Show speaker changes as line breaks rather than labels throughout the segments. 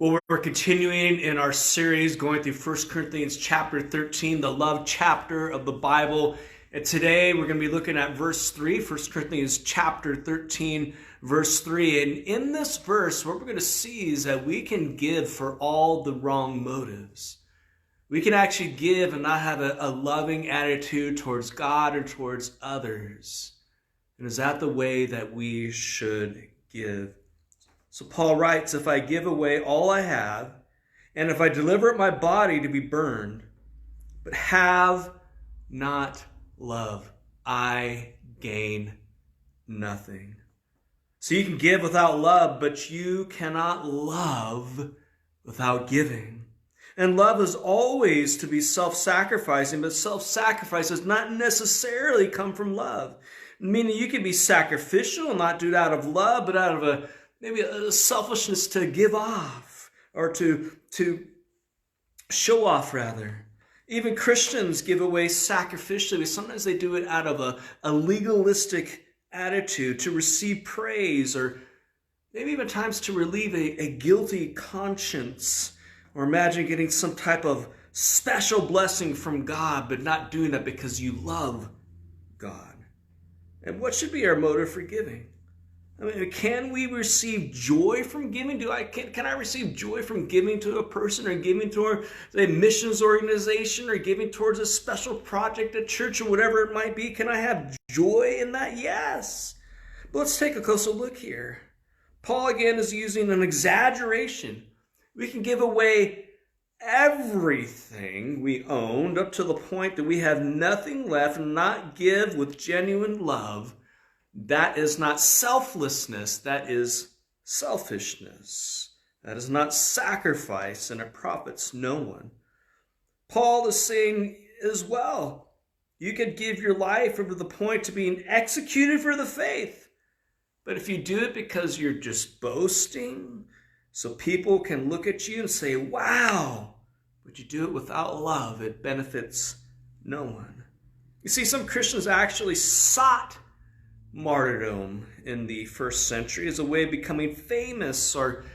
Well, we're continuing in our series going through 1 Corinthians chapter 13, the love chapter of the Bible. And today we're going to be looking at verse 3, 1 Corinthians chapter 13, verse 3. And in this verse, what we're going to see is that we can give for all the wrong motives. We can actually give and not have a loving attitude towards God or towards others. And is that the way that we should give? So Paul writes, if I give away all I have, and if I deliver up my body to be burned, but have not love, I gain nothing. So you can give without love, but you cannot love without giving. And love is always to be self-sacrificing, but self-sacrifice does not necessarily come from love. Meaning you can be sacrificial and not do it out of love, but out of maybe a selfishness to give off or to show off, rather. Even Christians give away sacrificially. Sometimes they do it out of a legalistic attitude to receive praise, or maybe even times to relieve a guilty conscience, or imagine getting some type of special blessing from God, but not doing that because you love God. And what should be our motive for giving? I mean, can we receive joy from giving? Can I receive joy from giving to a person, or giving to a missions organization, or giving towards a special project at church, or whatever it might be? Can I have joy in that? Yes. But let's take a closer look here. Paul again is using an exaggeration. We can give away everything we owned up to the point that we have nothing left and not give with genuine love. That is not selflessness, that is selfishness. That is not sacrifice, and it profits no one. Paul is saying as well, you could give your life up to the point to being executed for the faith. But if you do it because you're just boasting, so people can look at you and say, wow, but you do it without love, it benefits no one. You see, some Christians actually sought martyrdom in the first century as a way of becoming famous, or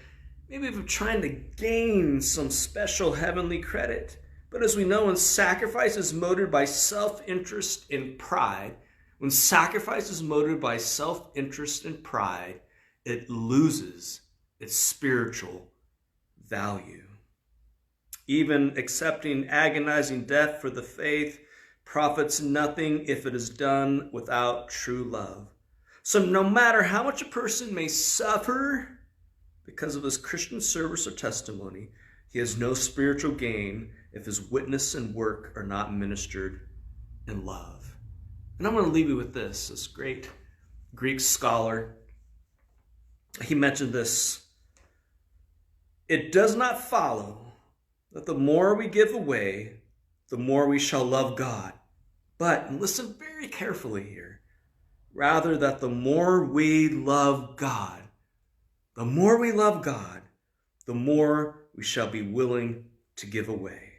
maybe of trying to gain some special heavenly credit. But as we know, when sacrifice is motivated by self-interest and pride, when sacrifice is motivated by self-interest and pride, it loses its spiritual value. Even accepting agonizing death for the faith profits nothing if it is done without true love. So no matter how much a person may suffer because of his Christian service or testimony, he has no spiritual gain if his witness and work are not ministered in love. And I'm going to leave you with this great Greek scholar. He mentioned this. It does not follow that the more we give away, the more we shall love God. But, and listen very carefully here, rather that the more we love God, the more we shall be willing to give away.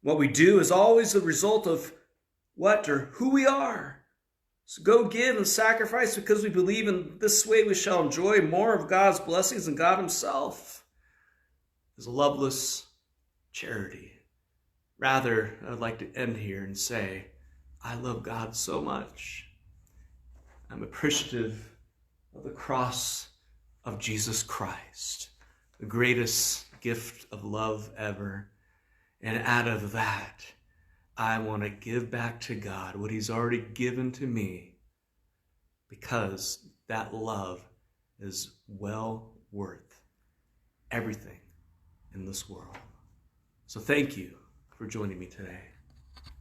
What we do is always the result of what or who we are. So go give and sacrifice because we believe in this way we shall enjoy more of God's blessings than God himself. Is a loveless charity. Rather, I'd like to end here and say, I love God so much. I'm appreciative of the cross of Jesus Christ, the greatest gift of love ever. And out of that, I want to give back to God what he's already given to me, because that love is well worth everything in this world. So thank you for joining me today.